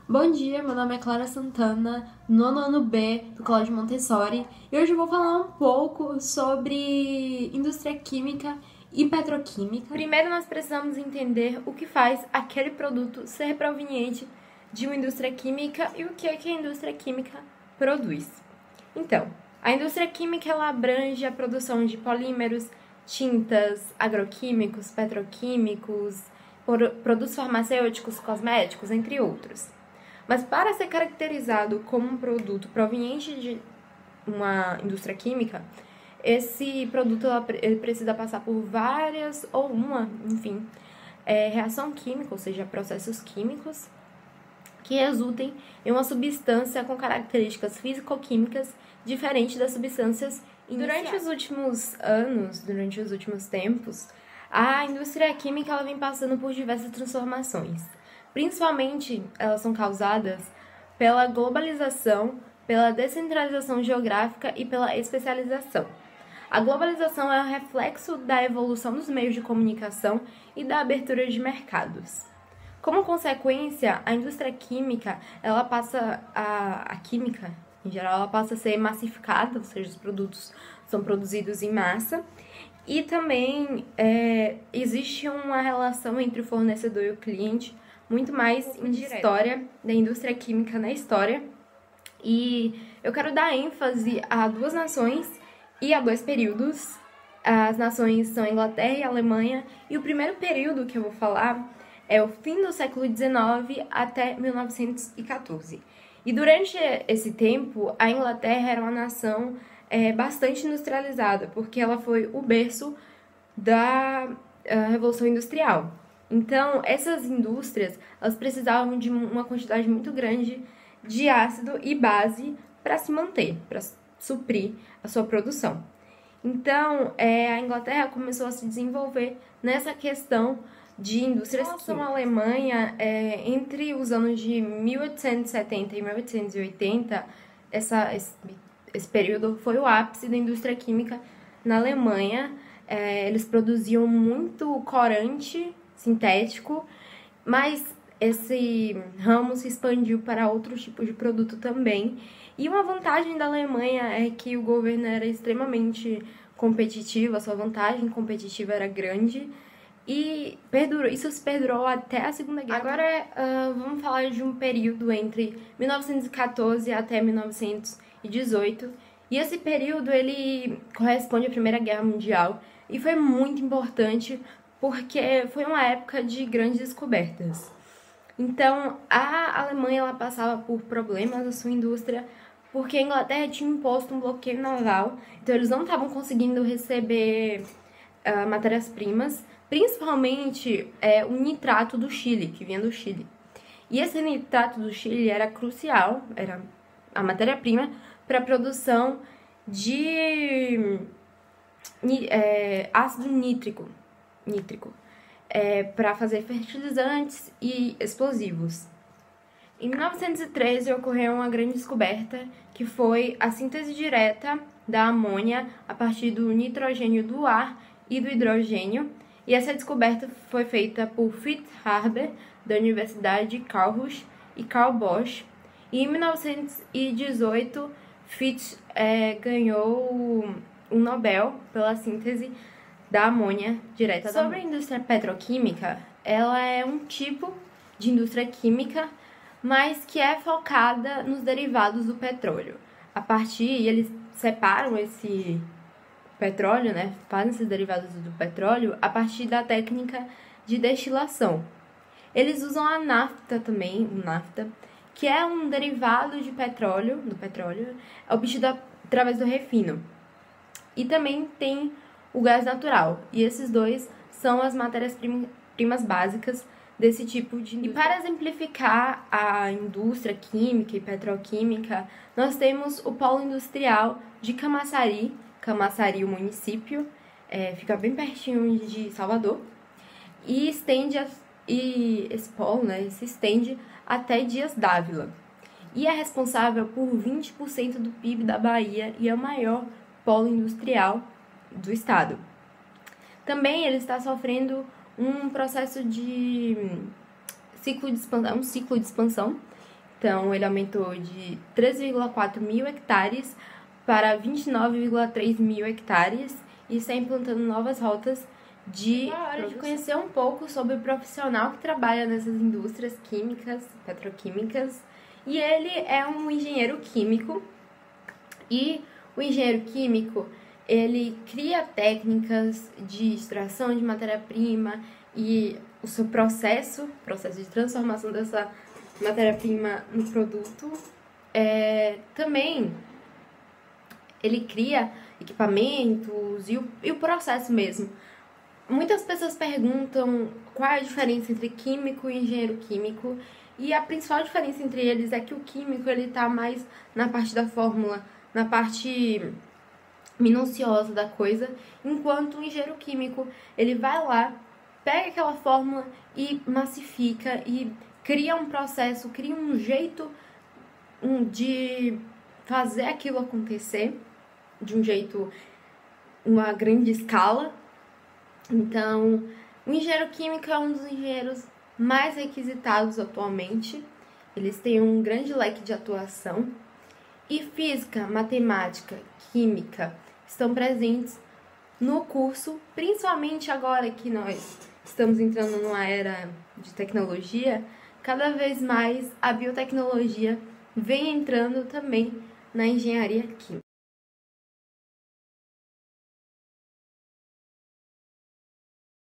Bom dia, meu nome é Clara Santana, nono ano B do Colégio Montessori, e hoje eu vou falar um pouco sobre indústria química e petroquímica. Primeiro nós precisamos entender o que faz aquele produto ser proveniente de uma indústria química e o que é que a indústria química produz. Então, a indústria química ela abrange a produção de polímeros, tintas, agroquímicos, petroquímicos, produtos farmacêuticos, cosméticos, entre outros. Mas para ser caracterizado como um produto proveniente de uma indústria química, esse produto ele precisa passar por várias ou uma, enfim, reação química, ou seja, processos químicos que resultem em uma substância com características físico-químicas diferentes das substâncias iniciais. Durante os últimos anos, durante os últimos tempos, a indústria química ela vem passando por diversas transformações. Principalmente, elas são causadas pela globalização, pela descentralização geográfica e pela especialização. A globalização é um reflexo da evolução dos meios de comunicação e da abertura de mercados. Como consequência, a indústria química, ela passa a química, em geral, ela passa a ser massificada, ou seja, os produtos são produzidos em massa, e também existe uma relação entre o fornecedor e o cliente muito mais indireta. História da indústria química na história, e eu quero dar ênfase a duas nações e a dois períodos. As nações são a Inglaterra e a Alemanha, e o primeiro período que eu vou falar é o fim do século XIX até 1914. E durante esse tempo, a Inglaterra era uma nação bastante industrializada, porque ela foi o berço da Revolução Industrial. Então, essas indústrias, elas precisavam de uma quantidade muito grande de ácido e base para se manter, para suprir a sua produção. Então, a Inglaterra começou a se desenvolver nessa questão de indústrias químicas. A Alemanha, entre os anos de 1870 e 1880, esse período foi o ápice da indústria química na Alemanha. Eles produziam muito corante sintético, mas esse ramo se expandiu para outros tipos de produto também. E uma vantagem da Alemanha é que o governo era extremamente competitivo, a sua vantagem competitiva era grande, e isso se perdurou até a Segunda Guerra. Agora vamos falar de um período entre 1914 até 1918, e esse período ele corresponde à Primeira Guerra Mundial e foi muito importante porque foi uma época de grandes descobertas. Então, a Alemanha ela passava por problemas na sua indústria, porque a Inglaterra tinha imposto um bloqueio naval, então eles não estavam conseguindo receber matérias-primas, principalmente o nitrato do Chile, que vinha do Chile. E esse nitrato do Chile era crucial, era a matéria-prima para a produção de ácido nítrico para fazer fertilizantes e explosivos. Em 1913 ocorreu uma grande descoberta, que foi a síntese direta da amônia a partir do nitrogênio do ar e do hidrogênio, e essa descoberta foi feita por Fritz Haber, da Universidade de Karlsruhe, e Carl Bosch. E em 1918, Fritz ganhou um Nobel pela síntese da amônia direta da amônia. Sobre a indústria petroquímica, ela é um tipo de indústria química, mas que é focada nos derivados do petróleo. Eles separam esse petróleo, né? Fazem esses derivados do petróleo a partir da técnica de destilação. Eles usam a nafta também, o nafta, que é um derivado do petróleo, obtido através do refino. E também tem o gás natural, e esses dois são as matérias-primas básicas desse tipo de indústria. E para exemplificar a indústria química e petroquímica, nós temos o polo industrial de Camaçari, o município, fica bem pertinho de Salvador, e esse polo se estende até Dias d'Ávila, e é responsável por 20% do PIB da Bahia e é o maior polo industrial do estado. Também ele está sofrendo um processo de ciclo de expansão, Então, ele aumentou de 13,4 mil hectares para 29,3 mil hectares e está implantando novas rotas de hora de conhecer um pouco sobre o profissional que trabalha nessas indústrias químicas, petroquímicas. E ele é um engenheiro químico. E o engenheiro químico, ele cria técnicas de extração de matéria-prima e o seu processo de transformação dessa matéria-prima no produto. Também ele cria equipamentos e o processo mesmo. Muitas pessoas perguntam qual é a diferença entre químico e engenheiro químico, e a principal diferença entre eles é que o químico ele tá mais na parte da fórmula, na parte minuciosa da coisa, enquanto o engenheiro químico ele vai lá, pega aquela fórmula e massifica e cria um processo, cria um jeito de fazer aquilo acontecer de um jeito, uma grande escala. Então, o engenheiro químico é um dos engenheiros mais requisitados atualmente. Eles têm um grande leque de atuação. E física, matemática, química estão presentes no curso, principalmente agora que nós estamos entrando numa era de tecnologia. Cada vez mais a biotecnologia vem entrando também na engenharia química.